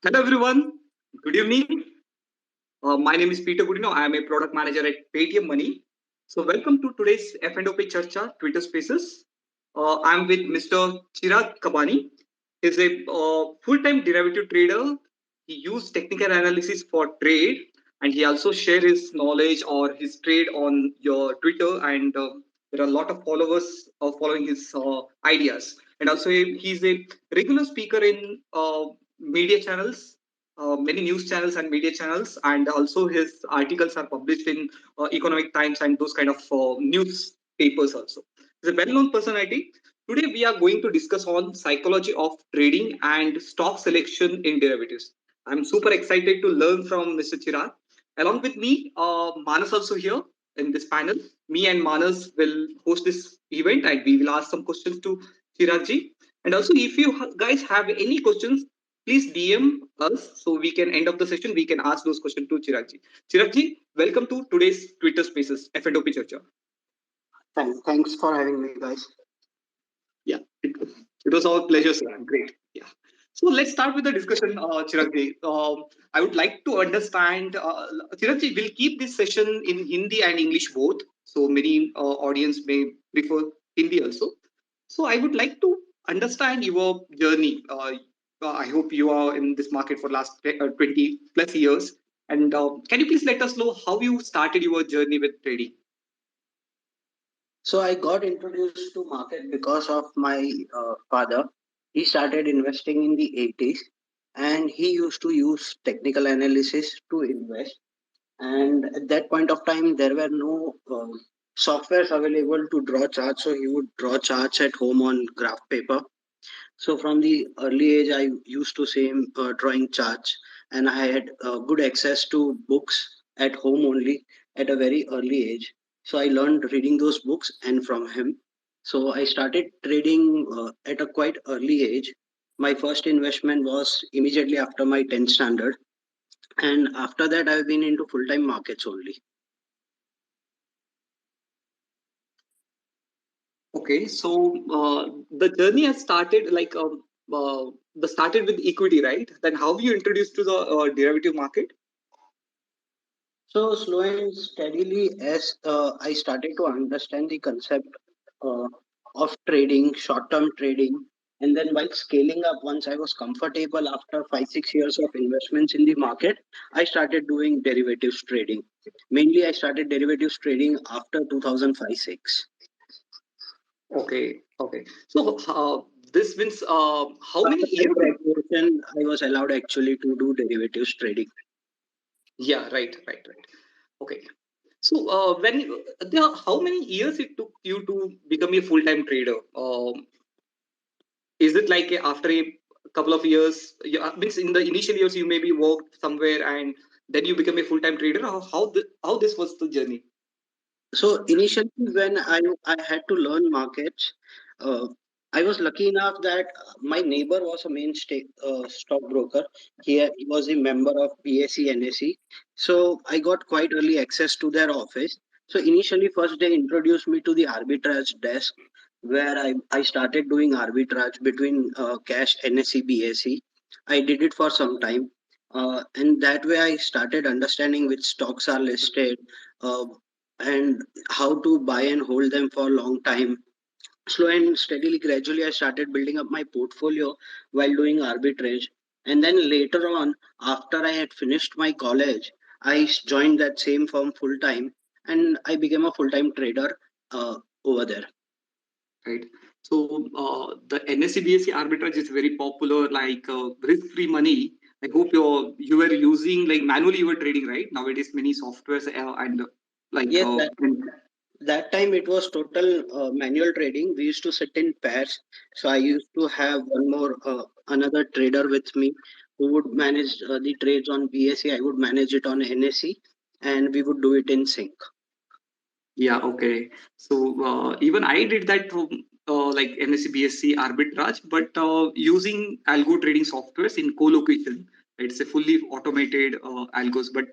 Hello everyone. Good evening. My name is Peter Gudino. I am a product manager at Paytm Money. So welcome to today's F&OP Charcha Twitter Spaces. I'm with Mr. Chirag Kabani. He's a full-time derivative trader. He uses technical analysis for trade, and he also shares his knowledge or his trade on your Twitter. And there are a lot of followers following his ideas. And also, he's a regular speaker in media channels, many news channels and media channels, and also his articles are published in Economic Times and those kind of newspapers also. He's a well-known personality. Today we are going to discuss on psychology of trading and stock selection in derivatives. I'm super excited to learn from Mr. Chirag. Along with me, Manas also here in this panel. Me and Manas will host this event and we will ask some questions to Chirag ji. And also, if you guys have any questions, please DM us so we can end of the session. We can ask those questions to Chirag ji. Chirag ji, welcome to today's Twitter Spaces F&OP Churcha. Thanks for having me, guys. Yeah, it was our pleasure, sir. Great. Yeah. So let's start with the discussion, Chirag ji. I would like to understand, Chirag ji, we'll keep this session in Hindi and English both. So many audience may prefer Hindi also. So I would like to understand your journey. I hope you are in this market for last 20 plus years. And can you please let us know how you started your journey with trading? So I got introduced to market because of my father. He started investing in the 80s and he used to use technical analysis to invest. And at that point of time, there were no softwares available to draw charts. So he would draw charts at home on graph paper. So from the early age, I used to see him drawing charts, and I had good access to books at home only at a very early age. So I learned reading those books and from him. So I started trading at a quite early age. My first investment was immediately after my 10th standard, and after that, I've been into full time markets only. Okay, so the journey has started like the started with equity, right? Then how you introduced to the derivative market? So slow and steadily, as I started to understand the concept uh, of trading, short-term trading, and then while scaling up, once I was comfortable after 5 6 years of investments in the market, I started doing derivatives trading. Mainly, I started derivatives trading after 2005 6. Okay, okay. So this means how many After my years? graduation, I was allowed actually to do derivatives trading. Yeah, right, right, right. Okay. So how many years it took you to become a full-time trader? Is it like after a couple of years? Means in the initial years you maybe worked somewhere and then you become a full-time trader. Or how this was the journey? So initially, when I had to learn markets, uh, I was lucky enough that my neighbor was a stockbroker. He was a member of BSE NSE. So I got quite early access to their office. So initially, first they introduced me to the arbitrage desk, where I started doing arbitrage between cash NSE BSE. I did it for some time. And that way I started understanding which stocks are listed, uh, and how to buy and hold them for a long time. Slow and steadily, gradually, I started building up my portfolio while doing arbitrage. And then later on, after I had finished my college, joined that same firm full time and I became a full time trader over there. Right. So the NSE BSE arbitrage is very popular, like risk-free money. I hope you were using like manually you were trading, right? Nowadays many softwares and like Yes, that time it was total manual trading. We used to sit in pairs. So I used to have one more another trader with me who would manage the trades on BSE. I would manage it on NSE, and we would do it in sync. yeah, okay. So even I did that from like NSE BSE arbitrage, but using algo trading softwares in co-location. It's a fully automated algos, but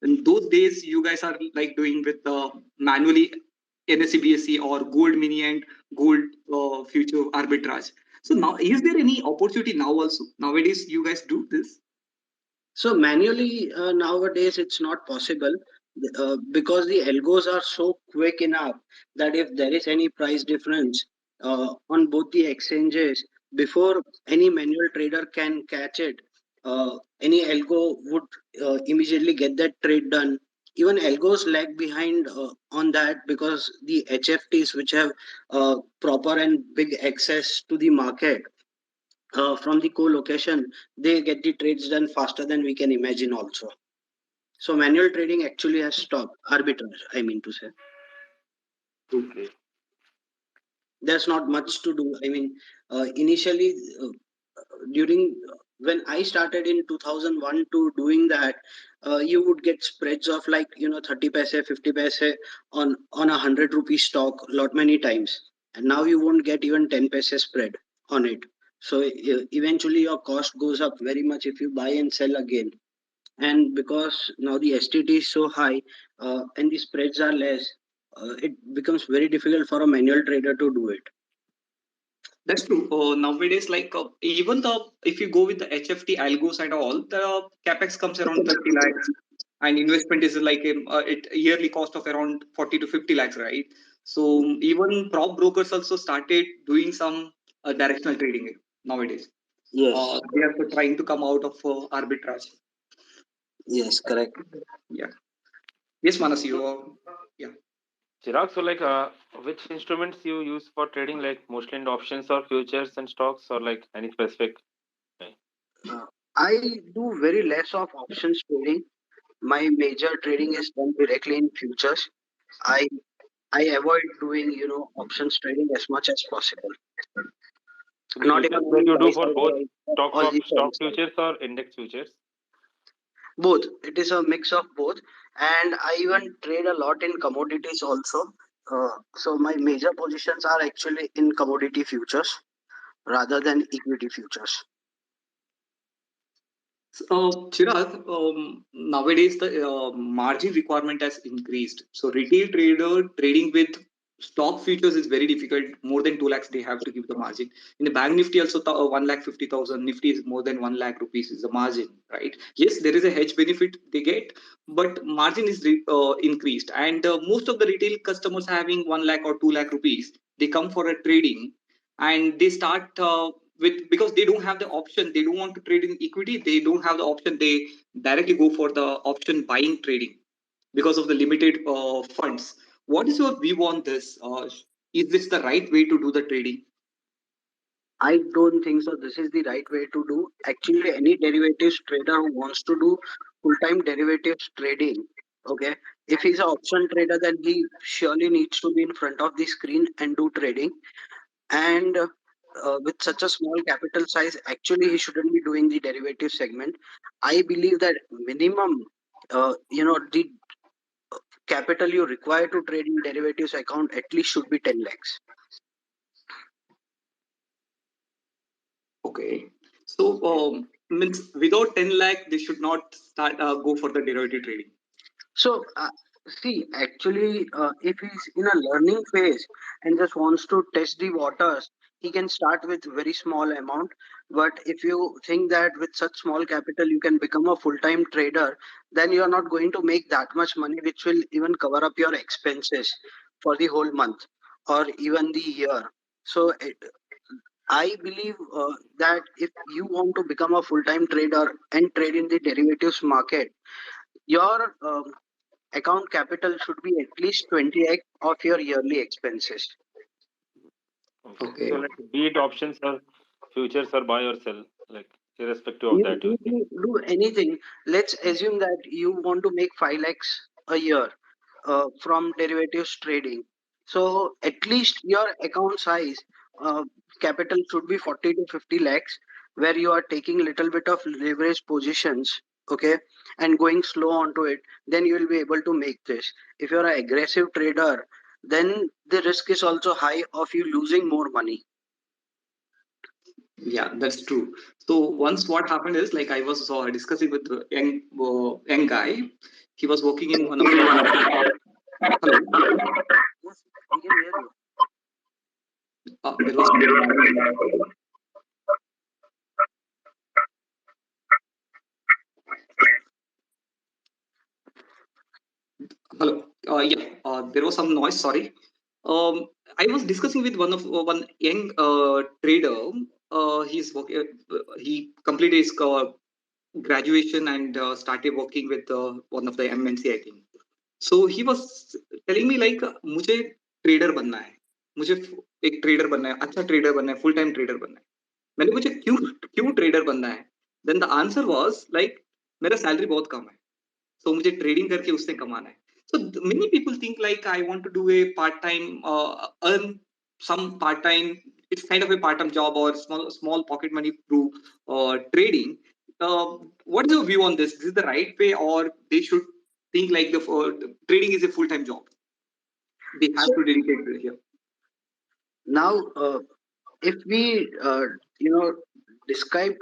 in those days you guys are like doing with manually NSE BSE or gold mini and gold future arbitrage. So now, is there any opportunity now also? Nowadays, you guys do this? So manually nowadays it's not possible because the algos are so quick enough that if there is any price difference on both the exchanges, before any manual trader can catch it, any algo would immediately get that trade done. Even algos lag behind on that because the HFTs, which have proper and big access to the market from the co-location, they get the trades done faster than we can imagine also. So manual trading actually has stopped arbitrage, I mean to say. Okay. There's not much to do. I mean, initially during when I started in 2001 to doing that, you would get spreads of like 30 paise, 50 paise on a 100 rupee stock lot many times, and now you won't get even 10 paise spread on it. So eventually your cost goes up very much if you buy and sell again. And because now the STT is so high and the spreads are less, it becomes very difficult for a manual trader to do it. That's true. Nowadays, like even the if you go with the HFT algos and all, the capex comes around 30 lakhs, and investment is like it yearly cost of around 40 to 50 lakhs, right? So even prop brokers also started doing some directional trading nowadays. Yes, They are trying to come out of arbitrage. yes, correct. Yeah. Yes, Manas, you. So, Yeah. Chirag, so like, which instruments you use for trading, like mostly in options or futures and stocks, or like any specific? Uh, I do very less of options trading. My major trading is done directly in futures. I I avoid doing options trading as much as possible. So the Not even futures that only you do buy for side both stock or the sell stock side. futures or index futures? Both. It is a mix of both, and I even trade a lot in commodities also. So my major positions are actually in commodity futures rather than equity futures. Chirag, nowadays the margin requirement has increased. So retail trader trading with stock futures is very difficult. More than 2 lakhs, they have to give the margin. In the bank Nifty also, 1 lakh 50,000. Nifty is more than 1 lakh rupees is the margin, right? Yes, there is a hedge benefit they get, but margin is increased. And most of the retail customers having 1 lakh or 2 lakh rupees, they come for a trading and they start with because they don't have the option, they don't want to trade in equity, they don't have the option, they directly go for the option buying trading because of the limited funds. What is your view on this? Is this the right way to do the trading? I don't think so. This is the right way to do. Actually, any derivatives trader who wants to do full-time derivatives trading, okay, if he's an option trader, then he surely needs to be in front of the screen and do trading. And with such a small capital size, actually, he shouldn't be doing the derivative segment. I believe that minimum, the capital you require to trade in derivatives account at least should be 10 lakhs. Okay, so means without 10 lakh they should not start go for the derivative trading. So, see, actually, if he's in a learning phase and just wants to test the waters, he can start with very small amount. But if you think that with such small capital you can become a full-time trader, then you are not going to make that much money, which will even cover up your expenses for the whole month or even the year. So, I believe that if you want to become a full-time trader and trade in the derivatives market, your account capital should be at least 20x of your yearly expenses. Okay. Okay. So like, be it options or futures or buy or sell, like irrespective of You, that, you you think. do anything. Let's assume that you want to make 5 lakhs a year from derivatives trading. So at least your account size uh, capital should be 40 to 50 lakhs, where you are taking little bit of leverage positions, okay, and going slow onto it. Then you will be able to make this. If you're an aggressive trader, then the risk is also high of you losing more money. Yeah, that's true. So once what happened is like I was discussing with the young guy. He was working in one of the hello. Yes, we can hear you. There was some background. There was some noise. Sorry. I was discussing with one young trader. He completed his graduation and started working with one of the MNC, I think. So he was telling me like मुझे trader बनना है, मुझे एक trader बनना है, अच्छा trader बनना है, फुल टाइम ट्रेडर बनना है. मैंने पूछा क्यों क्यों ट्रेडर बनना है? Then the answer was like मेरा सैलरी बहुत कम है, so मुझे ट्रेडिंग करके उससे कमाना है. So many people think like I want to do a part time, earn some part time. It's kind of a part time job or small pocket money through trading. What is your view on this? Is this the right way, or they should think like the trading is a full time job? They have to dedicate to it here. Now, if we you know describe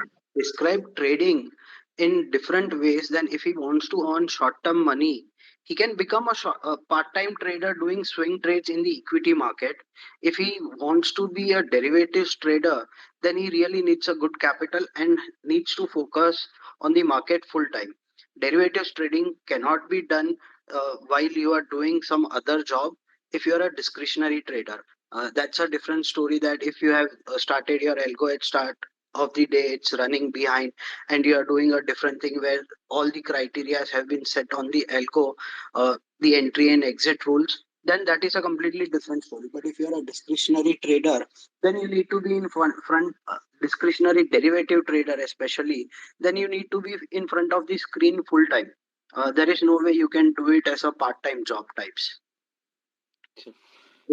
trading in different ways, then if he wants to earn short term money, he can become a part-time trader doing swing trades in the equity market. If he wants to be a derivatives trader, then he really needs a good capital and needs to focus on the market full time. Derivatives trading cannot be done while you are doing some other job. If you are a discretionary trader, that's a different story. That if you have started your algo at start of the day, it's running behind, and you are doing a different thing where all the criteria have been set on the algo, the entry and exit rules, then that is a completely different story. But if you are a discretionary trader, then you need to be in front discretionary derivative trader especially, then you need to be in front of the screen full time. There is no way you can do it as a part-time job types.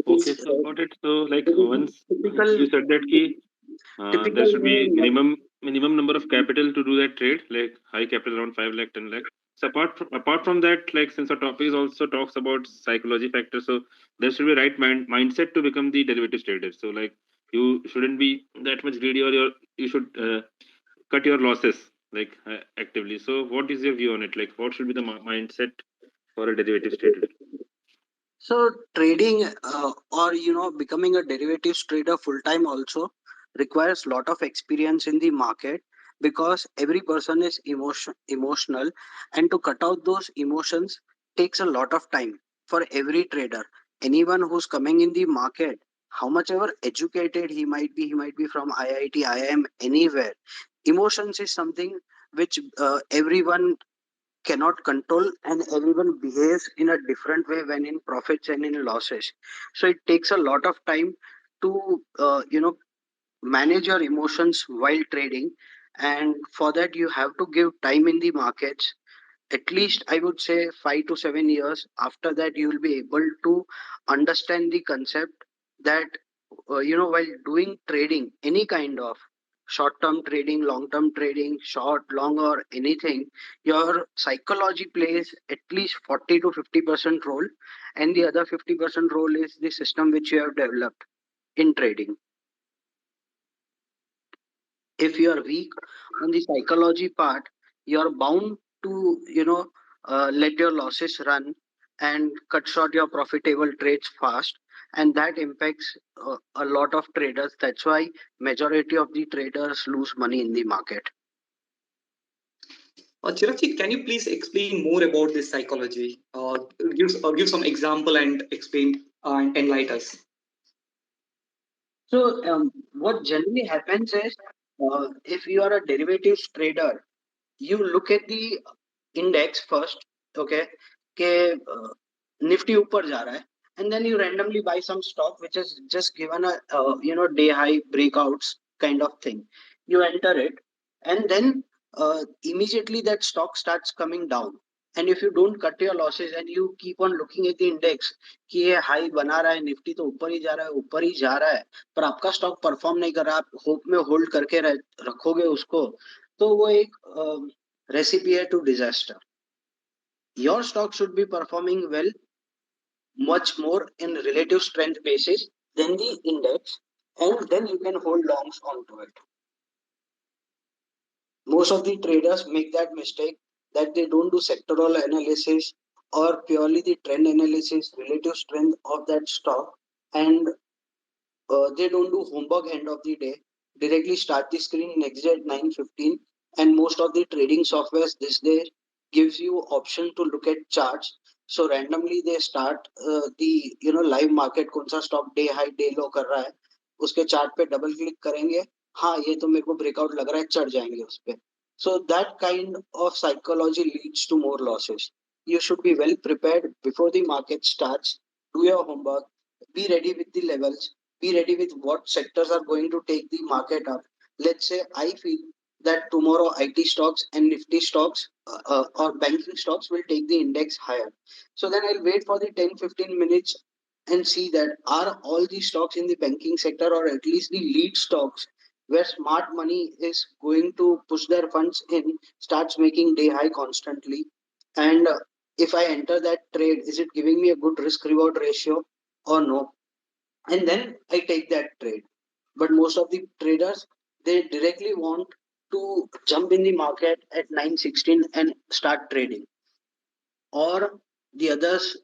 Okay, so got it. So like once typical, you said that key, there typical should be way, minimum number of capital to do that trade, like high capital around 5 lakh, 10 lakh. So apart from that, like since our topic is also talks about psychology factor, so there should be right mindset to become the derivatives trader. So like you shouldn't be that much greedy, or you should cut your losses like actively. So what is your view on it? Like what should be the mindset for a derivatives trader? so trading or becoming a derivatives trader full time also requires lot of experience in the market, because every person is emotional, and to cut out those emotions takes a lot of time for every trader. Anyone who's coming in the market, how much ever educated he might be from IIT, IIM, anywhere, emotions is something which everyone cannot control, and everyone behaves in a different way when in profits and in losses. So it takes a lot of time to manage your emotions while trading, and for that you have to give time in the markets, at least I would say 5 to 7 years. After that you will be able to understand the concept that while doing trading, any kind of short term trading, long term trading, short, long, or anything, your psychology plays at least 40 to 50% role, and the other 50% role is the system which you have developed in trading. If you are weak on the psychology part, you are bound to let your losses run and cut short your profitable trades fast, and that impacts a lot of traders. That's why majority of the traders lose money in the market. Chiragji, can you please explain more about this psychology? Give some example and explain and enlighten us. So what generally happens is, if you are a derivatives trader, you look at the index first, okay, के nifty ऊपर जा रहा है, and then you randomly buy some stock which is just given a day high breakouts kind of thing. You enter it, and then immediately that stock starts coming down. And if you don't cut your losses and you keep on looking at the index कि ये high बना रहा है, Nifty तो ऊपर ही जा रहा है, ऊपर ही जा रहा है, पर आपका स्टॉक परफॉर्म नहीं कर रहा, आप होप में होल्ड करके रखोगे उसको, तो वो एक recipe to disaster. Your stock should be performing well, much more in relative strength basis than the index, and then you can hold longs onto it. Most of the traders make that mistake, that they don't do sectoral analysis or purely the trend analysis, relative strength of that stock, and they don't do homework end of the day. Directly start the screen next day at 9:15, and most of the trading softwares this day gives you option to look at charts, So randomly they start the live market, कौन सा stock day high day low कर रहा है, उसके chart पे double click करेंगे, हाँ ये तो मेरे को ब्रेकआउट लग रहा है, चढ़ जाएंगे उस पे. So that kind of psychology leads to more losses. You should be well prepared before the market starts. Do your homework. Be ready with the levels. Be ready with what sectors are going to take the market up. Let's say I feel that tomorrow IT stocks and Nifty stocks or banking stocks will take the index higher. So then I'll wait for the 10-15 minutes and see that are all the stocks in the banking sector, or at least the lead stocks where smart money is going to push their funds in, starts making day high constantly. And if I enter that trade, is it giving me a good risk reward ratio or no? And then I take that trade. But most of the traders, they directly want to jump in the market at 9:16 and start trading. Or the others,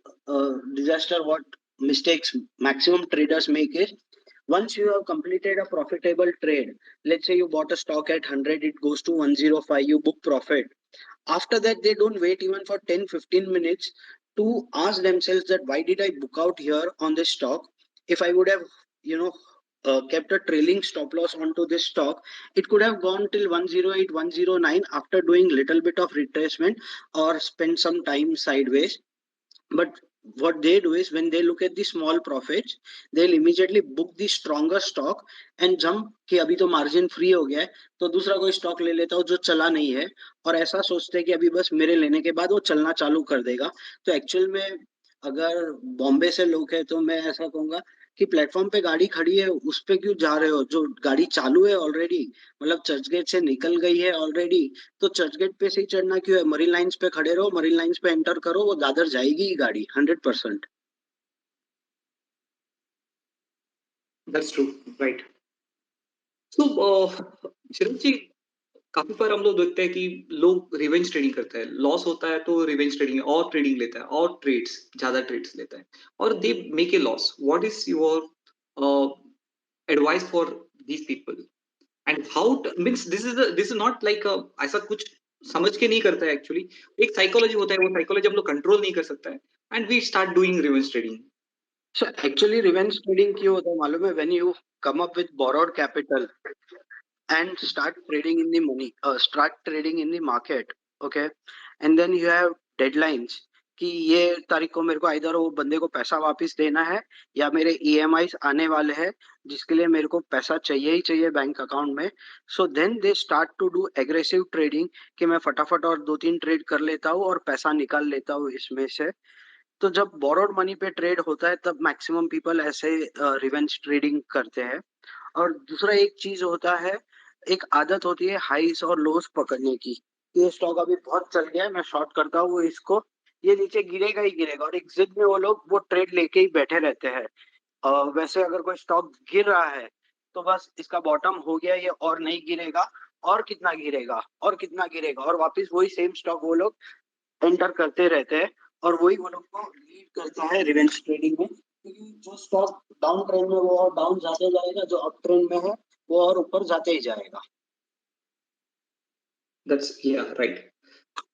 disaster, what mistakes maximum traders make is, once you have completed a profitable trade, let's say you bought a stock at 100, it goes to 105, you book profit. After that, they don't wait even for 10-15 minutes to ask themselves that why did I book out here on this stock? If I would have, you know, kept a trailing stop loss onto this stock, it could have gone till 108, 109 after doing little bit of retracement or spend some time sideways. But what they do is, when they look at the small profits, they'll immediately book the stronger stock and jump कि अभी तो margin free हो गया है, तो दूसरा कोई stock ले लेता हूँ जो चला नहीं है, और ऐसा सोचते हैं कि अभी बस मेरे लेने के बाद वो चलना चालू कर देगा. तो एक्चुअल में अगर बॉम्बे से लोग है तो मैं ऐसा कहूंगा कि प्लेटफॉर्म पे गाड़ी खड़ी है उस पे क्यों जा रहे हो, जो गाड़ी चालू है ऑलरेडी, मतलब चर्चगेट से निकल गई है ऑलरेडी, तो चर्चगेट पे से ही चढ़ना क्यों है, मरीन लाइंस पे खड़े रहो, मरीन लाइंस पे एंटर करो, वो दादर जाएगी ही गाड़ी 100%. That's true, right? So, चिरंजीव जी, काफी बार हम लोग देखते हैं कि लोग रिवेंज ट्रेडिंग करते हैं, लॉस होता है तो रिवेंज ट्रेडिंग और ट्रेडिंग लेता है और ज्यादा ट्रेड्स लेता है और they make a loss. What is your advice for these people and how means this is not like ऐसा कुछ समझ के नहीं करता है एक्चुअली. एक साइकोलॉजी होता है, वो साइकोलॉजी हम लोग कंट्रोल नहीं कर सकता है and we start doing revenge trading. So actually revenge trading क्यों होता है मालूम है? When you come up with borrowed capital and start trading in the money, start trading in the market, okay, and then you have deadlines कि ये तारीख को मेरे को इधर वो बंदे को पैसा वापस देना है, या मेरे EMIs आने वाले हैं जिसके लिए मेरे को पैसा चाहिए ही चाहिए बैंक अकाउंट में. So then they start to do aggressive trading कि मैं फटाफट और 2-3 ट्रेड कर लेता हूँ और पैसा निकाल लेता हूँ इसमें से. तो जब बोरोड मनी पे ट्रेड होता है तब मैक्सिमम पीपल ऐसे रिवेंज ट्रेडिंग करते हैं. और दूसरा एक चीज होता है, एक आदत होती है हाईस और लोस पकड़ने की. ये स्टॉक अभी बहुत चल गया है, मैं शॉर्ट करता हूँ इसको, ये नीचे गिरेगा ही गिरेगा, और एक जिद में वो लोग वो ट्रेड लेके ही बैठे रहते हैं. वैसे अगर कोई स्टॉक गिर रहा है तो बस इसका बॉटम हो गया, ये और नहीं गिरेगा, और कितना गिरेगा और कितना गिरेगा, और वापस वही सेम स्टॉक वो लोग एंटर करते रहते हैं. और वही वो लोग को लीड करता है रिवेंज ट्रेडिंग में, क्योंकि जो स्टॉक डाउन ट्रेंड में वो और डाउन जाते जाएगा, जो अप ट्रेंड में है वो और ऊपर जाते ही जाएगा. That's right.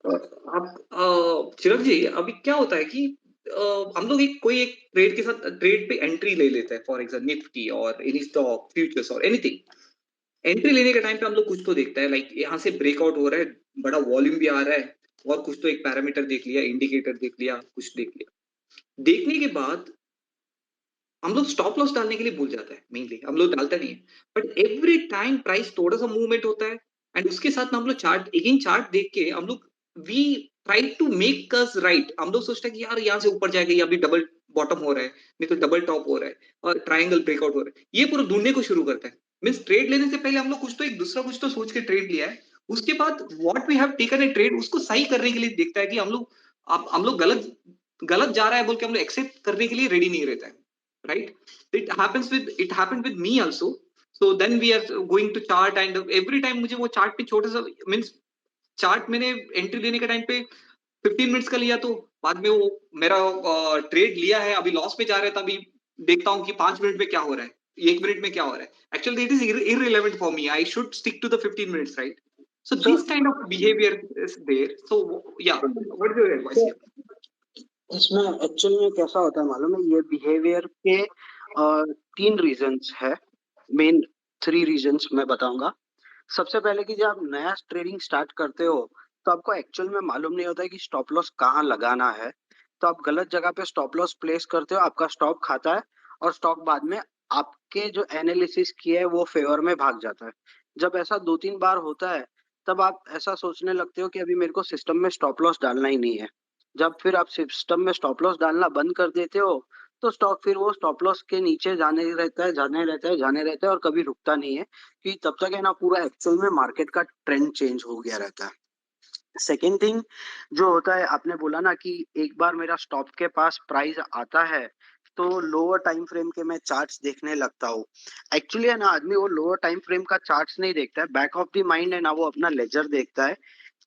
आप चिराग जी, अभी क्या होता है कि हम लोग कोई एक ट्रेड के साथ ट्रेड पे एंट्री ले लेते हैं, फॉर एग्जाम्पल निफ्टी और एनी स्टॉक फ्यूचर्स और एनीथिंग. एंट्री लेने के टाइम पे हम लोग कुछ तो देखता है, लाइक यहाँ से ब्रेकआउट हो रहा है, बड़ा वॉल्यूम भी आ रहा है, और कुछ तो एक पैरामीटर देख लिया, इंडिकेटर देख लिया, कुछ देख लिया. देखने के बाद हम लोग स्टॉप लॉस डालने के लिए भूल जाता है, मेनली हम लोग डालता नहीं है. बट एवरी टाइम प्राइस थोड़ा सा मूवमेंट होता है एंड उसके साथ हम लोग चार्ट देख के हम लोग we try to make us right. हम लोग सोचते हैं कि यार यहाँ से ऊपर जाएगा, या अभी डबल बॉटम हो रहा है, नहीं तो डबल टॉप हो रहा है और ट्रायंगल ब्रेकआउट हो रहा है. ये पूरा ढूंढने को शुरू करता है. मींस ट्रेड लेने से पहले हम लोग कुछ तो सोच के ट्रेड लिया है, उसके बाद what we have taken a trade उसको सही करने के लिए देखता है कि हम लोग गलत जा रहा है बोल के हम लोग एक्सेप्ट करने के लिए रेडी नहीं रहता है, right? It happened with me also. So then we are going to chart and every time मुझे वो चार्ट पे छोटा सा मींस चार्ट मैंने एंट्री लेने के टाइम पे 15 मिनट्स का लिया, तो बाद में वो मेरा ट्रेड लिया है, अभी लॉस पे जा रहा है, तभी देखता हूँ कि 5 मिनट में क्या हो रहा है, 1 मिनट में क्या हो रहा है. Actually it is irrelevant for me. I should stick to the 15 minutes, right? So this kind of behavior is there. So yeah, what is your advice here? इसमें एक्चुअल में कैसा होता है मालूम है, ये बिहेवियर के 3 रीजंस है, मेन 3 रीजंस मैं बताऊंगा। सबसे पहले कि जब आप नया ट्रेडिंग स्टार्ट करते हो तो आपको एक्चुअल में मालूम नहीं होता है कि स्टॉप लॉस कहाँ लगाना है। तो आप गलत जगह पे स्टॉप लॉस प्लेस करते हो, आपका स्टॉप खाता है और स्टॉक बाद में आपके जो एनालिसिस किया है वो फेवर में भाग जाता है। जब ऐसा 2-3 बार होता है तब आप ऐसा सोचने लगते हो कि अभी मेरे को सिस्टम में स्टॉप लॉस डालना ही नहीं है। जब फिर आप सिस्टम में स्टॉप लॉस डालना बंद कर देते हो तो स्टॉक फिर वो स्टॉप लॉस के नीचे जाने ही रहता है, जाने रहता है, जाने रहता है और कभी रुकता नहीं है, कि तब तक है ना पूरा एक्चुअल में मार्केट का ट्रेंड चेंज हो गया रहता है। सेकेंड थिंग जो होता है, आपने बोला ना कि एक बार मेरा स्टॉप के पास प्राइस आता है तो लोअर टाइम फ्रेम के मैं चार्ट्स देखने लगता हूँ। एक्चुअली है ना, आदमी वो लोअर टाइम फ्रेम का चार्ट्स नहीं देखता है, बैक ऑफ द माइंड है ना वो अपना लेजर देखता है।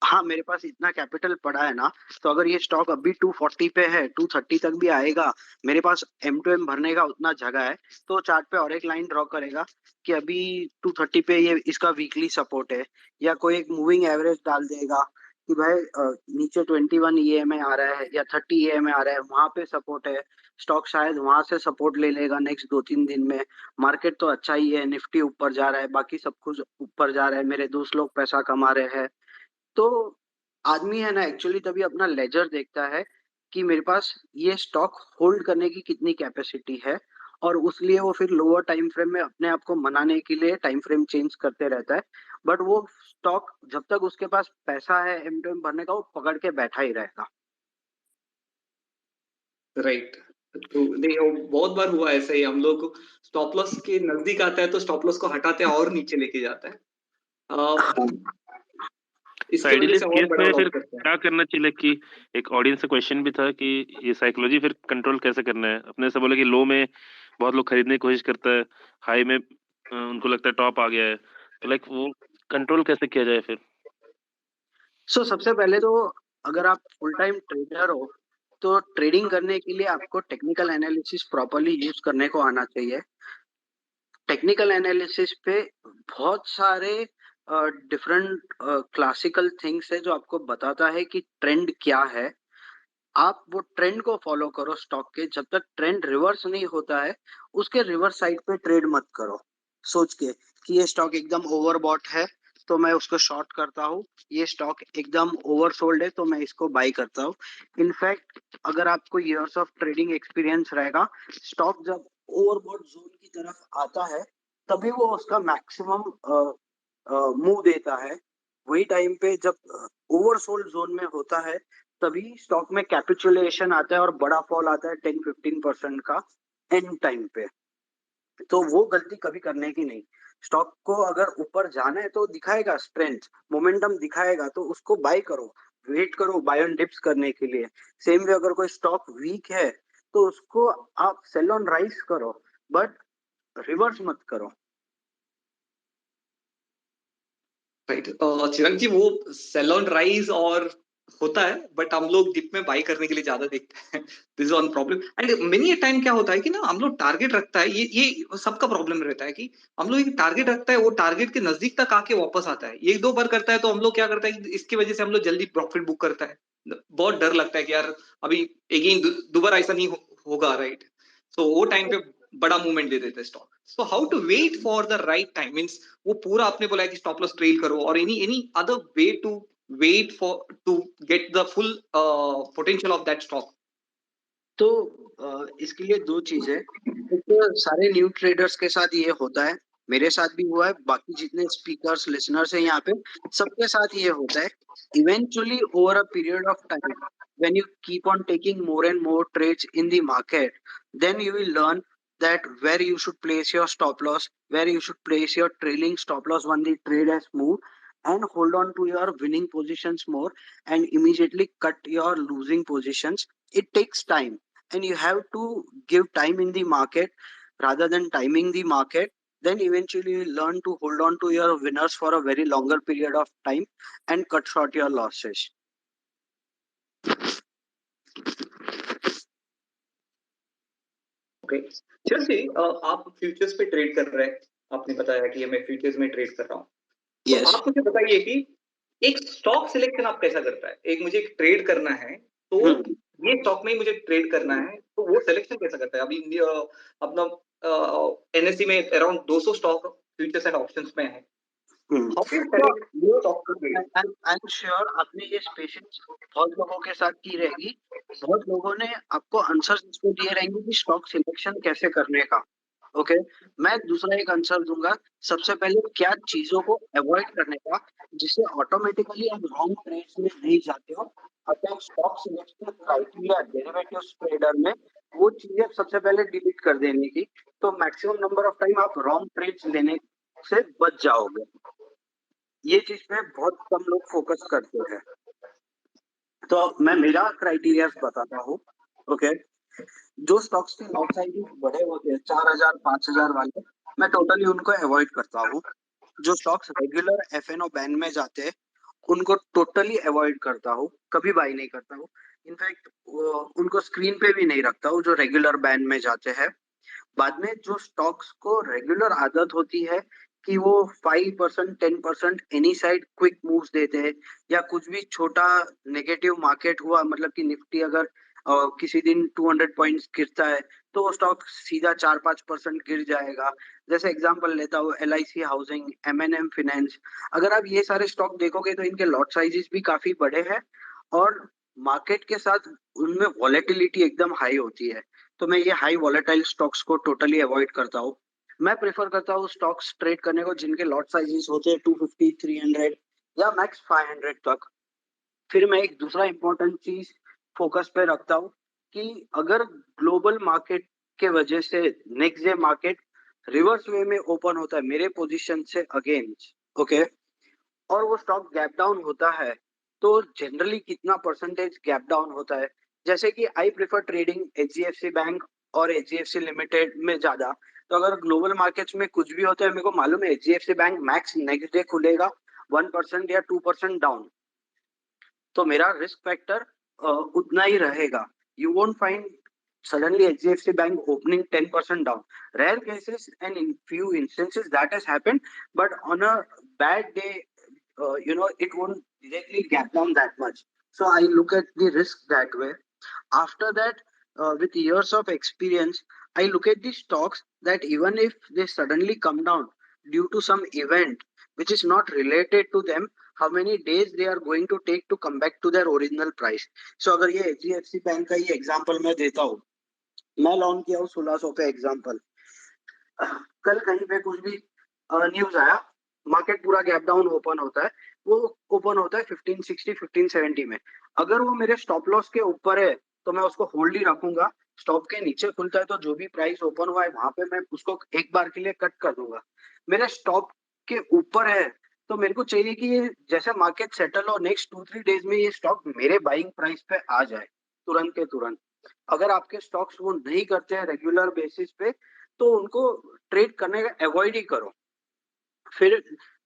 हाँ, मेरे पास इतना कैपिटल पड़ा है ना, तो अगर ये स्टॉक अभी 240 पे है, 230 तक भी आएगा, मेरे पास M2M भरने का उतना जगह है, तो चार्ट पे और एक लाइन ड्रॉ करेगा कि अभी 230 पे ये इसका वीकली सपोर्ट है, या कोई एक मूविंग एवरेज डाल देगा कि भाई नीचे 21 EMA आ रहा है या 30 EMA आ रहा है, वहां पे सपोर्ट है। स्टॉक शायद वहां से सपोर्ट ले लेगा नेक्स्ट 2-3 दिन में। मार्केट तो अच्छा ही है, निफ्टी ऊपर जा रहा है, बाकी सब कुछ ऊपर जा रहा है, मेरे दोस्त लोग पैसा कमा रहे हैं। तो आदमी है ना एक्चुअली तभी अपना लेजर देखता है कि मेरे पास ये स्टॉक होल्ड करने की कितनी कैपेसिटी है, और उसलिए वो फिर लोअर टाइम फ्रेम में अपने आप को मनाने के लिए टाइम फ्रेम चेंज करते रहता है। बट वो स्टॉक जब तक उसके पास पैसा है M2M भरने का, वो पकड़ के बैठा ही रहेगा। राइट। तो नहीं, वो बहुत बार हुआ ऐसे ही, हम लोग स्टॉप लॉस के नजदीक आता है तो स्टॉप लॉस को हटाते हैं और नीचे लेके जाता है। हाँ। तो इसके वजह आइडियली इस से और केस बड़ा में लॉस फिर करते हैं। क्या करना चाहिए, कि एक ऑडियंस से क्वेश्चन भी था कि ये साइकोलॉजी फिर कंट्रोल कैसे करना है। अपने से बोले कि लो में बहुत लोग खरीदने की कोशिश करता है, हाई में उनको लगता है टॉप आ गया है, तो लाइक वो कंट्रोल कैसे किया जाए फिर। सबसे पहले तो अगर आप फुल टाइम ट्रेडर हो तो ट्रेडिंग करने के लिए आपको टेक्निकल एनालिसिस प्रॉपरली यूज करने को आना चाहिए। टेक्निकल एनालिसिस पे बहुत सारे डिफरेंट क्लासिकल थिंग्स है जो आपको बताता है कि ट्रेंड क्या है। आप वो ट्रेंड को फॉलो करो स्टॉक के, जब तक ट्रेंड रिवर्स नहीं होता है उसके रिवर्स साइड पे ट्रेड मत करो सोच के कि ये स्टॉक एकदम ओवरबॉट है तो मैं उसको शॉर्ट करता हूँ, ये स्टॉक एकदम ओवरसोल्ड है तो मैं इसको बाई करता हूँ। इनफैक्ट अगर आपको इयर्स ऑफ ट्रेडिंग एक्सपीरियंस रहेगा, स्टॉक जब ओवरबॉट जोन की तरफ आता है तभी वो उसका मैक्सिमम मूव देता है। वही टाइम पे जब ओवरसोल्ड जोन में होता है तभी स्टॉक में कैपिचुलेशन आता है और बड़ा फॉल आता है 10-15% का एंड टाइम पे। तो वो गलती कभी करने की नहीं। स्टॉक को अगर ऊपर जाना है तो दिखाएगा स्ट्रेंथ, मोमेंटम दिखाएगा तो उसको बाय करो, वेट करो बाय ऑन डिप्स करने के लिए। सेम वे अगर कोई स्टॉक वीक है तो उसको आप सेल ऑन राइज करो, बट रिवर्स मत करो। राइट। चिरंग जी, वो सेल ऑन राइज और होता है, बट हम लोग डिप में बाई करने के लिए ज्यादा देखते हैं। This is one problem. And many time क्या होता है कि ना, हम लोग टारगेट रखता है, ये सबका प्रॉब्लम रहता है कि हम लोग एक टारगेट रखता है, वो टारगेट के नजदीक तक आके वापस आता है, एक दो बार करता है, तो हम लोग क्या करता है कि इसकी वजह से हम लोग जल्दी प्रॉफिट बुक करता है। बहुत डर लगता है कि यार अभी अगेन दोबारा ऐसा नहीं होगा, राइट। सो वो टाइम पे बड़ा मूवमेंट दे देते हैं stock. So how to wait for the right time, means वो पूरा आपने बोला है कि स्टॉप लॉस ट्रेल करो, और any other way to wait for to get the full potential of that stock. तो इसके लिए 2 चीजें। एक तो सारे न्यू ट्रेडर्स के साथ ये होता है, मेरे साथ भी हुआ है, बाकी जितने स्पीकर्स लिसनर्स हैं यहाँ पे सबके साथ ये होता है। Eventually over a period of time when you keep on taking more and more trades in the market, then you will learn that where you should place your stop loss, where you should place your trailing stop loss when the trade has moved, and hold on to your winning positions more and immediately cut your losing positions. It takes time and you have to give time in the market rather than timing the market. Then eventually you learn to hold on to your winners for a very longer period of time and cut short your losses. Okay. चल जी, आप futures पे trade कर रहे हैं, आपने बताया कि मैं फ्यूचर्स में ट्रेड कर रहा हूँ। तो Yes. आप मुझे बताइए कि एक स्टॉक सिलेक्शन आप कैसा करता है। एक मुझे एक ट्रेड करना है, तो हम्म ये स्टॉक में ही मुझे ट्रेड करना है, तो वो सिलेक्शन कैसा करता है? अभी अपना एनएससी में around 200 stock futures and options में है। How do you select your stock to trade? I am sure आपने ये पेशेंस बहुत लोगों के साथ की रहेगी। बहुत लोगों ने आपको आंसर इसको दिए रहेंगे कि स्टॉक सिलेक्शन कैसे करने का। ओके, मैं दूसरा एक आंसर दूंगा। सबसे पहले क्या चीजों को अवॉइड करने का जिससे ऑटोमेटिकली आप रॉन्ग ट्रेड्स में नहीं जाते हो। अपना stock selection criteria derivative trader में वो चीजें सबसे पहले डिलीट कर देने की, तो मैक्सिमम नंबर ऑफ टाइम आप रॉन्ग ट्रेड्स लेने से बच जाओगे। ये चीज पे बहुत कम लोग फोकस करते हैं। तो मैं मेरा क्राइटेरिया बताता हूँ। ओके, जो स्टॉक्स के लॉट साइज बड़े होते हैं 4000 5000 वाले, मैं टोटली उनको अवॉइड करता हूँ। जो स्टॉक्स रेगुलर एफएनओ बैन में जाते हैं उनको टोटली अवॉइड करता हूँ, कभी बाई नहीं करता हूँ। इनफैक्ट उनको स्क्रीन पे भी नहीं रखता हूँ जो रेगुलर बैन में जाते हैं। बाद में जो स्टॉक्स को रेगुलर आदत होती है कि वो 5% 10% एनी साइड क्विक मूव्स देते हैं, या कुछ भी छोटा नेगेटिव मार्केट हुआ, मतलब कि निफ्टी अगर किसी दिन 200 पॉइंट्स गिरता है तो वो स्टॉक सीधा 4-5% गिर जाएगा। जैसे एग्जांपल लेता हूँ LIC हाउसिंग, M&M फाइनेंस। अगर आप ये सारे स्टॉक देखोगे तो इनके लॉट साइजेस भी काफी बड़े हैं और मार्केट के साथ उनमें वॉलेटिलिटी एकदम हाई होती है। तो मैं ये हाई वॉलेटाइल स्टॉक्स को टोटली अवॉइड करता हूँ। मैं प्रेफर करता हूँ स्टॉक्स ट्रेड करने को जिनके लॉट साइजेस होते हैं 250 300 या मैक्स 500 तक। फिर मैं एक दूसरा इंपॉर्टेंट चीज फोकस पे रखता हूँ कि अगर ग्लोबल मार्केट के वजह से next day market reverse way में ओपन होता है मेरे पोजीशन से अगेंस्ट, ओके, और वो स्टॉक गैप डाउन होता है, तो जनरली कितना परसेंटेज गैप डाउन होता है। जैसे कि I prefer trading HDFC bank और HDFC लिमिटेड में ज्यादा। तो अगर ग्लोबल मार्केट्स में कुछ भी होता है, मेरे को मालूम है HDFC bank max next day खुलेगा 1% या 2% डाउन, तो मेरा रिस्क फैक्टर उतना ही रहेगा। You won't find suddenly HDFC Bank opening 10% down. Rare cases and in few instances that has happened, but on a bad day, it won't directly gap down that much. So I look at the risk that way. After that, with years of experience, I look at the stocks that even if they suddenly come down due to some event which is not related to them, how many days they are going to take to come back to their original price. So अगर ये HDFC bank का ही example मैं देता हूँ, मैं lawn किया हूँ 1600 पे एग्जांपल। कल कहीं पे कुछ भी न्यूज आया, मार्केट पूरा गैप डाउन ओपन होता है, वो ओपन होता है 1560 1570 में। अगर वो मेरे स्टॉप लॉस के ऊपर है तो मैं उसको होल्ड ही रखूंगा। स्टॉप के नीचे खुलता है तो जो भी प्राइस ओपन हुआ है वहां पे मैं उसको एक बार के लिए कट कर दूंगा। मेरे स्टॉप के ऊपर है तो मेरे को चाहिए कि ये जैसे मार्केट सेटल हो नेक्स्ट 2-3 डेज में ये स्टॉक मेरे बाइंग प्राइस पे आ जाए तुरंत के तुरंत। अगर आपके स्टॉक्स वो नहीं करते हैं रेगुलर बेसिस पे तो उनको ट्रेड करने का अवॉइड ही करो। फिर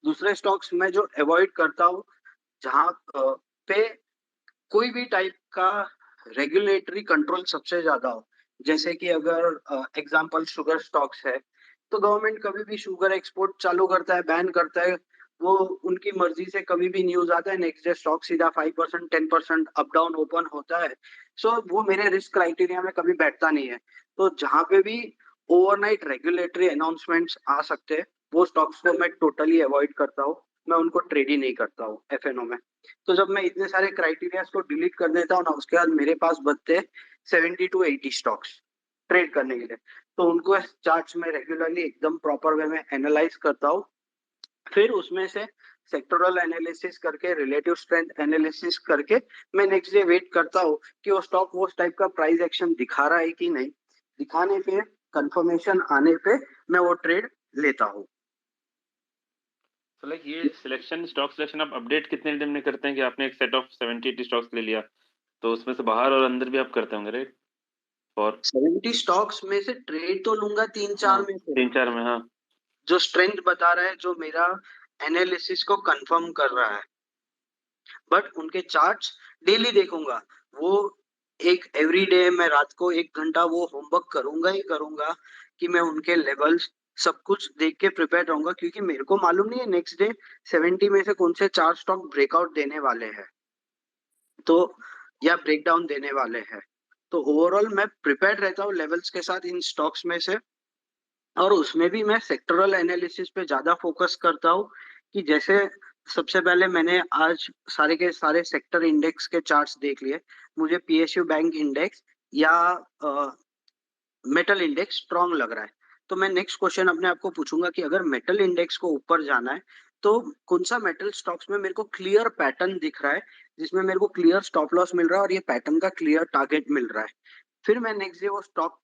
दूसरे स्टॉक्स में जो अवॉइड करता हूँ जहाँ पे कोई भी टाइप का रेगुलेटरी कंट्रोल सबसे ज्यादा हो। जैसे कि अगर एग्जांपल शुगर स्टॉक्स है, तो गवर्नमेंट कभी भी शुगर एक्सपोर्ट चालू करता है, बैन करता है, वो उनकी मर्जी से कभी भी न्यूज आता है, नेक्स्ट डे स्टॉक सीधा 5% 10% अप डाउन ओपन होता है। सो वो मेरे रिस्क क्राइटेरिया में कभी बैठता नहीं है। तो जहाँ पे भी ओवरनाइट रेगुलेटरी अनाउंसमेंट्स आ सकते हैं वो स्टॉक्स को मैं टोटली अवॉइड करता हूँ। मैं उनको ट्रेड ही नहीं करता हूँ एफएनओ में। तो जब मैं इतने सारे क्राइटेरिया को डिलीट कर देता हूँ ना, उसके बाद मेरे पास बचते 70 to 80 स्टॉक्स ट्रेड करने के लिए। तो उनको चार्ट्स में रेगुलरली एकदम प्रॉपर वे में एनालाइज करता हूँ। फिर उसमें से सेक्टोरल एनालिसिस करके, रिलेटिव स्ट्रेंथ एनालिसिस करके मैं नेक्स्ट डे वेट करता हूँ कि वो स्टॉक वो टाइप का प्राइस एक्शन दिखा रहा है कि नहीं। दिखाने पे, कंफर्मेशन आने पे मैं वो ट्रेड लेता हूँ। So ये सिलेक्शन, स्टॉक सिलेक्शन आप अपडेट कितने टाइम में करते हैं कि आपने एक सेट ऑफ 70-80 स्टॉक्स ले लिया, तो उसमें से बाहर और अंदर भी आप करते होंगे, राइट? और 70 स्टॉक्स में से ट्रेड तो लूंगा 3-4 में से, 3-4 में। हाँ, जो स्ट्रेंथ बता रहा है, जो मेरा एनालिसिस को कंफर्म कर रहा है। बट उनके चार्ट्स डेली देखूंगा। वो एक एवरीडे मैं रात को 1 घंटा वो होमवर्क करूंगा ही करूंगा कि मैं उनके लेवल्स सब कुछ देख के प्रिपेयर रहूंगा, क्योंकि मेरे को मालूम नहीं है नेक्स्ट डे 70 में से कौन से 4 स्टॉक ब्रेकआउट देने वाले हैं। तो या ब्रेकडाउन देने वाले हैं। तो ओवरऑल मैं प्रिपेयर्ड रहता हूँ लेवल्स के साथ इन स्टॉक्स में से, और उसमें भी मैं सेक्टरल एनालिसिस पे ज्यादा फोकस करता हूँ कि जैसे सबसे पहले मैंने आज सारे के सारे सेक्टर इंडेक्स के चार्ट्स देख लिए। मुझे पीएसयू बैंक इंडेक्स या मेटल इंडेक्स स्ट्रांग लग रहा है, तो मैं नेक्स्ट क्वेश्चन अपने आप को पूछूंगा कि अगर मेटल इंडेक्स को ऊपर जाना है तो कौन सा मेटल स्टॉक्स में मेरे को क्लियर पैटर्न दिख रहा है, जिसमें मेरे को क्लियर स्टॉप लॉस मिल रहा है और ये पैटर्न का क्लियर टारगेट मिल रहा है। फिर मैं नेक्स्ट डे वो स्टॉक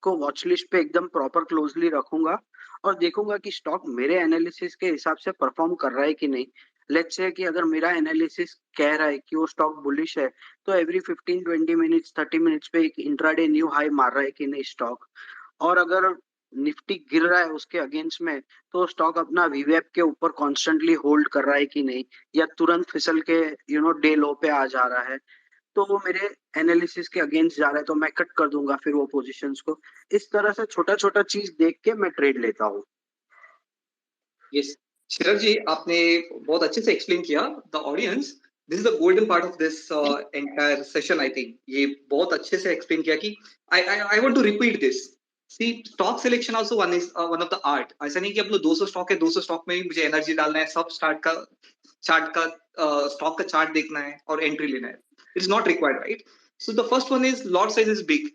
को वॉच लिस्ट पे एकदम प्रॉपर क्लोजली रखूंगा और देखूंगा कि स्टॉक मेरे एनालिसिस के हिसाब से परफॉर्म कर रहा है कि नहीं। लेट्स से कि अगर मेरा एनालिसिस कह रहा है कि वो स्टॉक बुलिश है, तो एवरी 15-20 मिनट्स 30 मिनट्स पे एक इंट्राडे न्यू हाई मार रहा है कि नहीं स्टॉक। और अगर निफ्टी गिर रहा है उसके अगेंस्ट में, तो स्टॉक अपना वीवेप के ऊपर कॉन्स्टेंटली होल्ड कर रहा है कि नहीं, या तुरंत फिसल के डे लो पे आ जा रहा है, तो वो मेरे एनालिसिस के अगेंस्ट जा रहा है तो मैं कट कर दूंगा फिर वो पोजीशंस को। इस तरह से छोटा छोटा चीज देख के मैं ट्रेड लेता हूँ। यस, चिराग जी, आपने बहुत अच्छे से एक्सप्लेन किया the audience. This is the golden part of this entire session. I think ये बहुत अच्छे से एक्सप्लेन किया कि I want to repeat this. See, stock selection also one of the art. ऐसा नहीं कि अपने 200 स्टॉक है, 200 स्टॉक में ही मुझे एनर्जी डालना है, सब चार्ट का स्टॉक का चार्ट देखना है और एंट्री लेना है। It is not required, right? So the first one is lot size is big.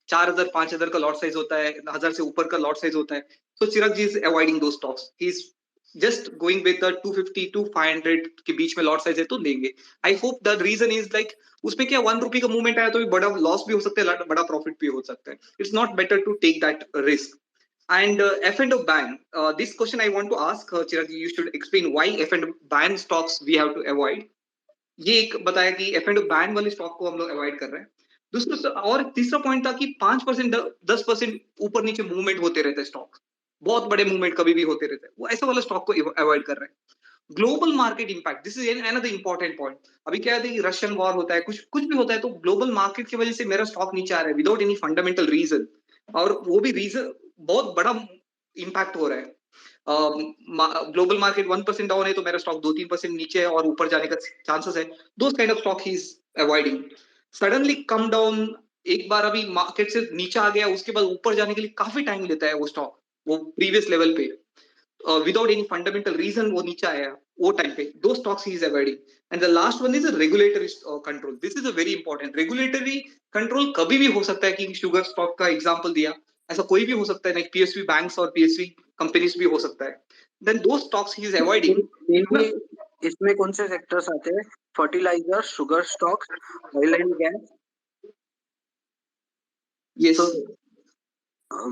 4000 5000 का लॉट साइज होता है, 1000 से ऊपर का लॉट साइज होता है। So Chirag ji is avoiding those stocks. He's just going with the 250 to 500 के बीच में लॉट साइज है तो लेंगे। I hope the reason is like उसमें क्या 1 रुपी का मूवमेंट आया तो भी बड़ा लॉस भी हो सकता है, बड़ा प्रॉफिट भी हो सकता है। It's not better to take that risk. And F&O ban. This question I want to ask Chirag, you should explain why F&O ban stocks we have to avoid. ये एक बताया कि F&O ban वाले stock को हम लोग avoid कर रहे हैं। दूसरा और तीसरा पॉइंट था कि 5% 10% ऊपर नीचे मूवमेंट होते रहते हैं स्टॉक, बहुत बड़े मूवमेंट कभी भी होते रहते हैं, वो ऐसा वाला स्टॉक को अवॉइड कर रहे हैं। Global market impact, this is another important point. अभी क्या है कि रशियन वॉर होता है, कुछ कुछ भी होता है, तो ग्लोबल मार्केट की वजह से मेरा स्टॉक नीचे आ रहा है विदाउट एनी फंडामेंटल रीजन, और वो भी रीजन बहुत बड़ा इंपैक्ट हो रहा है। ग्लोबल मार्केट 1% डाउन है तो मेरा स्टॉक 2-3% नीचे है और ऊपर जाने का चांसेस है। Those kind of stock he is avoiding. Suddenly come down, एक बार अभी मार्केट से नीचे आ गया, उसके बाद ऊपर जाने के लिए काफी टाइम लेता है वो स्टॉक, वो प्रीवियस लेवल पे विदाउट एनी फंडामेंटल रीजन वो नीचे आया, वो टाइम पे दो stocks he is avoiding. And the last one is regulatory control. This is a very important. Regulatory control कभी भी हो सकता है, कि शुगर स्टॉक का एग्जांपल दिया, ऐसा कोई भी हो सकता है, लाइक पीएसवी बैंक्स और पीएसवी कंपनीज भी हो सकता है। Then those stocks he is avoiding. Mainly इसमें कौन से सेक्टर्स आते हैं? Fertiliser, sugar stocks, oil and gas. Yes,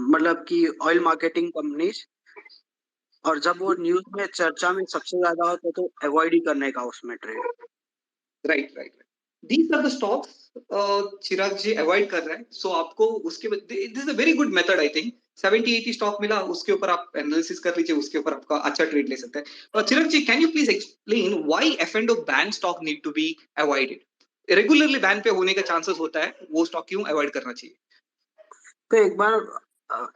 मतलब कि ऑयल मार्केटिंग कंपनीज, और जब वो न्यूज में चर्चा में सबसे ज्यादा होता है तो अवॉइड ही करने का उसमें trade. Right right. These are the stocks Chirag ji avoid कर रहे हैं। सो आपको उसके this is a very good method. I think 70-80 stock मिला, उसके ऊपर आप एनालिसिस कर लीजिए, उसके ऊपर आपका अच्छा ट्रेड ले सकते हैं। Chirag ji, can you please explain why F&O ban stock need to be avoided? Regularly ban पे होने का चांसेस होता है, वो स्टॉक क्यों अवॉइड करना चाहिए? तो एक बार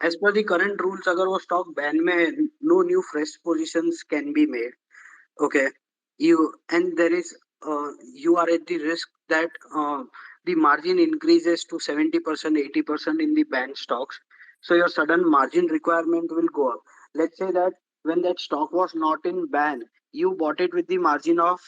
एज पर द करंट रूल्स अगर वो स्टॉक बैन में, no new fresh positions can be made. Okay, and there is you are at the risk that the margin increases to 70%, 80% in the banned stocks. So your sudden margin requirement will go up. Let's say that when that stock was not in ban, you bought it with the margin of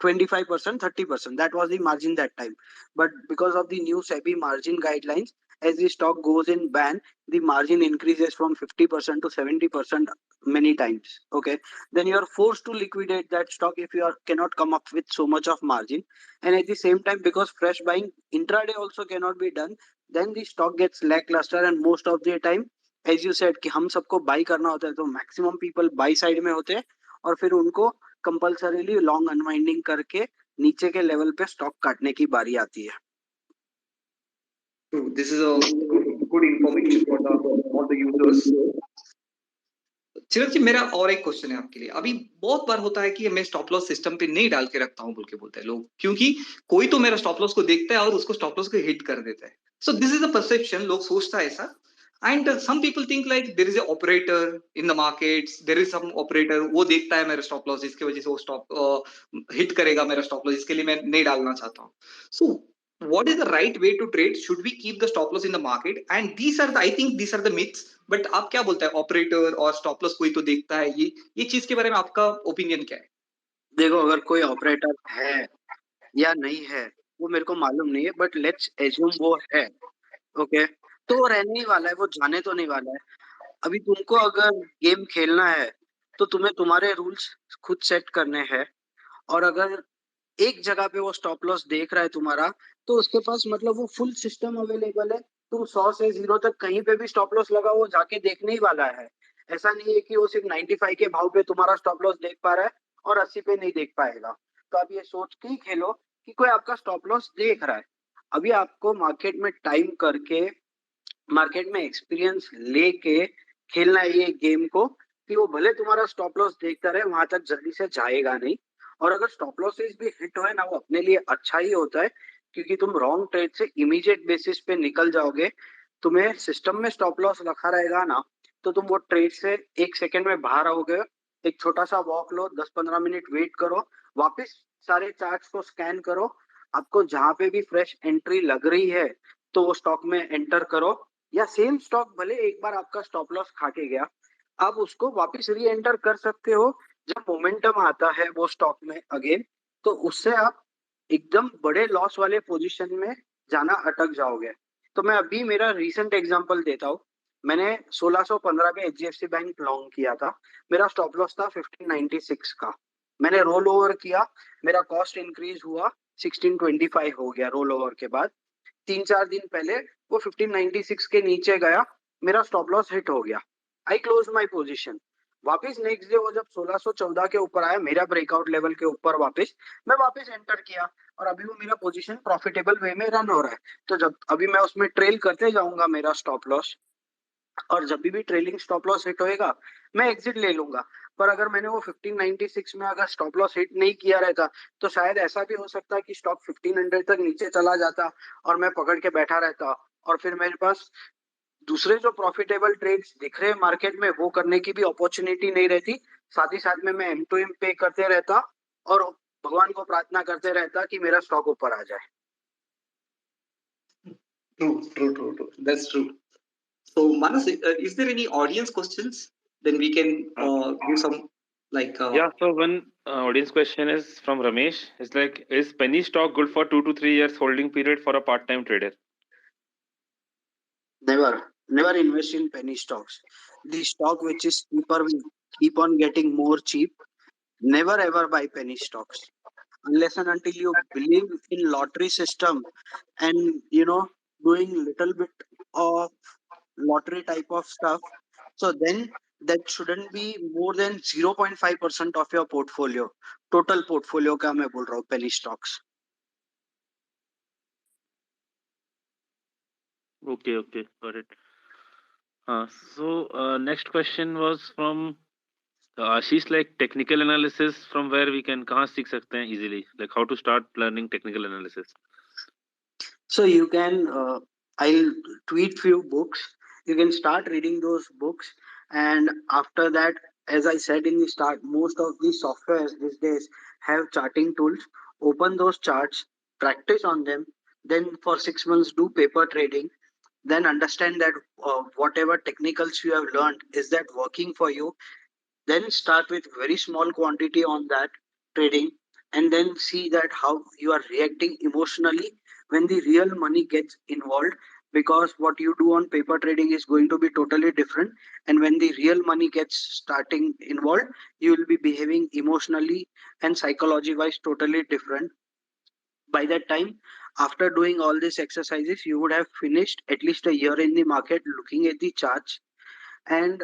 25%, 30%. That was the margin that time. But because of the new SEBI margin guidelines, as the stock goes in ban, the margin increases from 50% to 70% many times. Okay. Then you are forced to liquidate that stock if you cannot come up with so much of margin. And at the same time, because fresh buying intraday also cannot be done, then the stock gets lackluster, and most of the time, as you said कि हम सबको buy करना होता है, तो maximum people buy side में होते हैं, और फिर उनको कंपल्सरीली लॉन्ग अनवाइंडिंग करके नीचे के लेवल पे स्टॉक काटने की बारी आती है। This is a good information for all the users. चिराग जी, मेरा और एक क्वेश्चन है आपके लिए। अभी बहुत बार होता है कि मैं स्टॉप लॉस सिस्टम पे नहीं डाल के रखता हूँ बोल के बोलते हैं लोग, क्योंकि कोई तो मेरा स्टॉप लॉस को देखता है और उसको स्टॉप लॉस को हिट कर देता है। So this is a perception, लोग सोचता है ऐसा। And some people think like there is a operator in the markets, there is some operator वो देखता है मेरा stop loss, इसकी वजह से वो stop hit करेगा मेरा stop loss, इसके लिए मैं नहीं डालना चाहता हूँ. So what is the right way to trade? Should we keep the stop loss in the market? And these are the, I think these are the myths. But आप क्या बोलते हैं, operator और stop loss कोई तो देखता है, ये चीज के बारे में आपका opinion क्या है? देखो, अगर कोई ऑपरेटर है या नहीं है वो मेरे को मालूम नहीं है, बट लेट्स एज्यूम वो है. ओके, तो वो रहने ही वाला है, वो जाने तो नहीं वाला है. अभी तुमको अगर गेम खेलना है तो तुम्हें तुम्हारे रूल्स खुद सेट करने हैं. और अगर एक जगह पे वो स्टॉप लॉस देख रहा है तुम्हारा, तो उसके पास मतलब वो फुल सिस्टम अवेलेबल है. तुम 100 से 0 तक कहीं पे भी स्टॉप लॉस लगा वो जाके देखने ही वाला है. ऐसा नहीं है कि वो सिर्फ 95 के भाव पे तुम्हारा स्टॉप लॉस देख पा रहा है और 80 पे नहीं देख पाएगा. तो आप ये सोच के ही खेलो कि कोई आपका स्टॉप लॉस देख रहा है. अभी आपको मार्केट में टाइम करके, मार्केट में एक्सपीरियंस लेके खेलना है ये गेम को, कि वो भले तुम्हारा स्टॉप लॉस देखता रहे, वहां तक जल्दी से जाएगा नहीं. और अगर स्टॉप लॉसेस भी हिट हुए ना, वो अपने लिए अच्छा ही होता है, क्योंकि तुम रॉन्ग ट्रेड से इमीडिएट बेसिस पे निकल जाओगे. तुम्हें सिस्टम में स्टॉप लॉस रखा रहेगा ना, तो तुम वो ट्रेड से 1 सेकंड में बाहर आओगे. एक छोटा सा वॉक लो, 10-15 मिनट वेट करो, वापस सारे चार्ट्स को स्कैन करो. आपको जहां पे भी फ्रेश एंट्री लग रही है तो वो स्टॉक में एंटर करो. या सेम स्टॉक भले एक बार आपका स्टॉप लॉस खा के गया, आप उसको वापस री एंटर कर सकते हो जब मोमेंटम आता है वो स्टॉक में अगेन. तो उससे आप एकदम बड़े लॉस वाले पोजीशन में जाना अटक जाओगे. तो मैं अभी मेरा रीसेंट एग्जांपल देता हूँ. मैंने 1615 पे एचडीएफसी बैंक लॉन्ग किया था. मेरा स्टॉप लॉस था 1596 का. मैंने रोल ओवर किया, मेरा कॉस्ट इंक्रीज हुआ, 1625 हो गया रोल ओवर के बाद. 3-4 दिन पहले वो 1596 के नीचे गया, मेरा स्टॉप लॉस हिट हो गया. आई क्लोज माई पोजिशन. वापस नेक्स्ट डे वो जब 1614 के ऊपर आया, मेरा ब्रेकआउट लेवल के ऊपर वापस, मैं वापस एंटर किया. और अभी वो मेरा पोजीशन प्रॉफिटेबल वे में रन हो रहा है. तो जब अभी मैं उसमें ट्रेल करते जाऊंगा मेरा स्टॉप लॉस, और जब भी ट्रेलिंग स्टॉप लॉस हिट होएगा मैं एग्जिट ले लूंगा. पर अगर मैंने वो 1596 में अगर स्टॉप लॉस हिट नहीं किया रहता, तो शायद ऐसा भी हो सकता है कि स्टॉक 1500 तक नीचे चला जाता और मैं पकड़ के बैठा रहता. और फिर मेरे पास दूसरे जो प्रॉफिटेबल ट्रेड्स दिख रहे हैं मार्केट में वो करने की भी अपॉर्चुनिटी नहीं रहती. साथ ही साथ में मैं एम टू एम पे करते रहता और भगवान को प्रार्थना करते रहता कि मेरा स्टॉक ऊपर आ जाए. True. That's true. So Manas, is there any audience questions? Then we can give some like. Yeah, so one audience question is from Ramesh. It's like, is penny stock good for 2 to 3 years holding period for a part-time trader? Never invest in penny stocks. The stock which is cheaper will keep on getting more cheap. Never ever buy penny stocks unless and until you believe in lottery system and doing little bit of lottery type of stuff. So then that shouldn't be more than 0.5% of your portfolio. Total portfolio का मैं बोल रहा हूँ penny stocks. Okay, got it. So next question was from Ashish, like technical analysis from where we can कहाँ सीख सकते हैं easily, like how to start learning technical analysis. So you can, I'll tweet few books. You can start reading those books, and after that, as I said in the start, most of the softwares these days have charting tools. Open those charts, practice on them. Then for 6 months, do paper trading. Then understand that whatever technicals you have learned, is that working for you? Then start with very small quantity on that trading, and then see that how you are reacting emotionally when the real money gets involved. Because what you do on paper trading is going to be totally different, and when the real money gets starting involved, you will be behaving emotionally and psychology wise totally different. By that time, after doing all these exercises, you would have finished at least a year in the market looking at the charts. And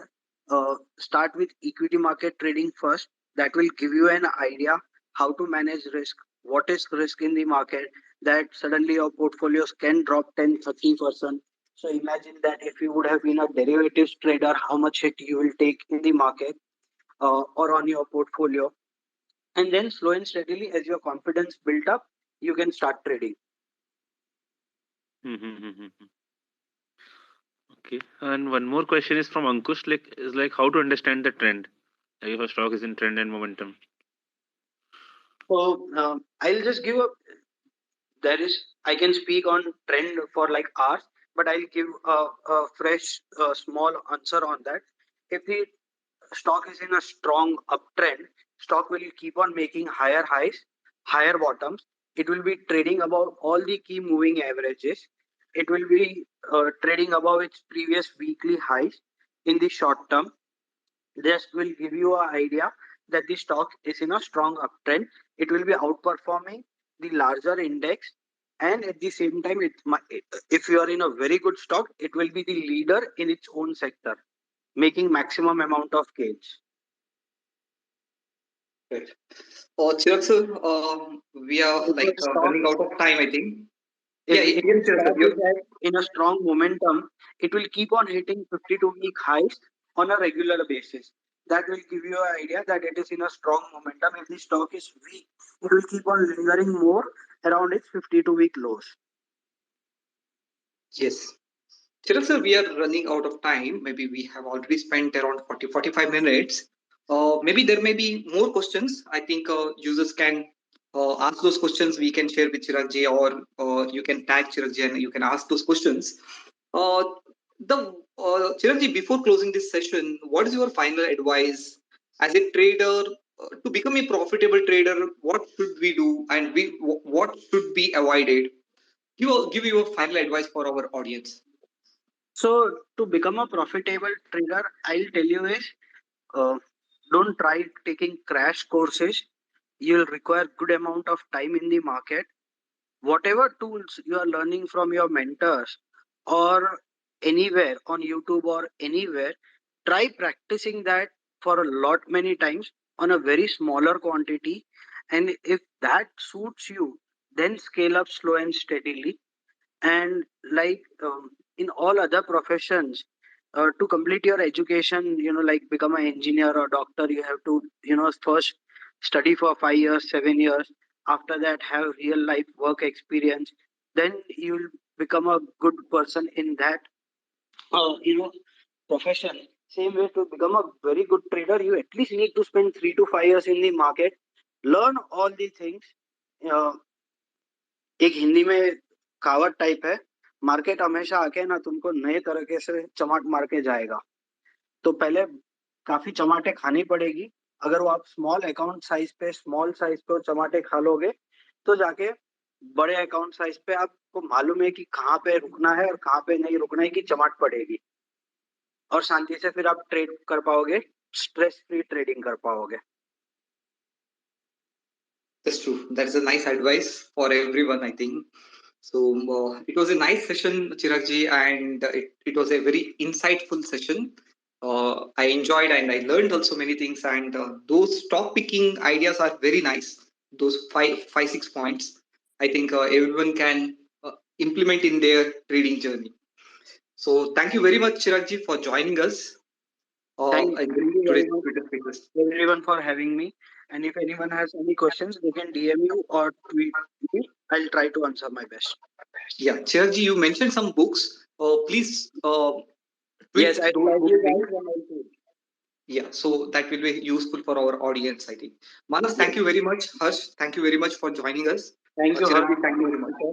start with equity market trading first. That will give you an idea how to manage risk, what is risk in the market, that suddenly your portfolios can drop 10-30%. So imagine that if you would have been a derivatives trader, how much hit you will take in the market or on your portfolio. And then slow and steadily, as your confidence built up, you can start trading. Okay, Okay. And one more question is from Ankush. Like how to understand the trend? Like if a stock is in trend and momentum. So I'll just give a there is I can speak on trend for like hours, but I'll give a fresh small answer on that. If the stock is in a strong uptrend, stock will keep on making higher highs, higher bottoms. It will be trading above all the key moving averages. It will be trading above its previous weekly highs in the short term. This will give you an idea that the stock is in a strong uptrend. It will be outperforming the larger index, and at the same time, if you are in a very good stock, it will be the leader in its own sector, making maximum amount of gains. Right. Chirag sir, we are If like the stock, running out of time, I think. Yeah, if yes, the Chirag sir. stock is in a strong momentum, it will keep on hitting 52-week highs on a regular basis. That will give you an idea that it is in a strong momentum. If the stock is weak, it will keep on lingering more around its 52-week lows. Yes. Chirag sir, we are running out of time. Maybe we have already spent around 40-45 minutes. Maybe there may be more questions. I think users can ask those questions. We can share with Chirag ji, or you can tag Chirag ji and you can ask those questions. Uh, Chirag ji, before closing this session, what is your final advice as a trader to become a profitable trader? What should we do, and what should be avoided? Give your final advice for our audience. So to become a profitable trader, I'll tell you is uh, don't try taking crash courses. You'll require good amount of time in the market. Whatever tools you are learning from your mentors or anywhere on YouTube or anywhere, try practicing that for a lot many times on a very smaller quantity. And if that suits you, then scale up slow and steadily. And like in all other professions, to complete your education, like become an engineer or doctor, you have to, first study for 5 years, 7 years. After that, have real life work experience. Then you'll become a good person in that, profession. Same way, to become a very good trader, you at least need to spend 3 to 5 years in the market, learn all these things. uh, एक हिंदी में कहावत type है, market हमेशा आके ना तुमको नए तरीके से चमाट मार के जाएगा। तो पहले काफी चमाटे खानी पड़ेगी। अगर वो आप स्मॉल साइज पे चमाटे खा लोगे, तो जाके बड़े अकाउंट साइज पे आपको मालूम है कि कहाँ पे रुकना है और कहाँ पे नहीं रुकना है, कि चमाट पड़ेगी, और शांति से फिर आप ट्रेड कर पाओगे, स्ट्रेस फ्री ट्रेडिंग कर पाओगे। That's true. That's a nice advice for everyone, I think. So it was a nice session, Chiragji, and it was a very insightful session. I enjoyed and I learned also many things, and those stock picking ideas are very nice. Those five, 6 points, I think everyone can implement in their trading journey. So thank you very much, Chiragji, for joining us. Thank In you today's very much, Twitter Spaces. everyone, for having me. And if anyone has any questions, they can DM you or tweet me. I'll try to answer my best. Yeah, Chiragji, you mentioned some books. Please tweet Yes, I'll those tag book you link. guys and I'll tweet. Yeah, so that will be useful for our audience, I think. Manas, Yes. thank you very much. Harsh, thank you very much for joining us. Thank you, Chiragji, Harsh. thank you very much.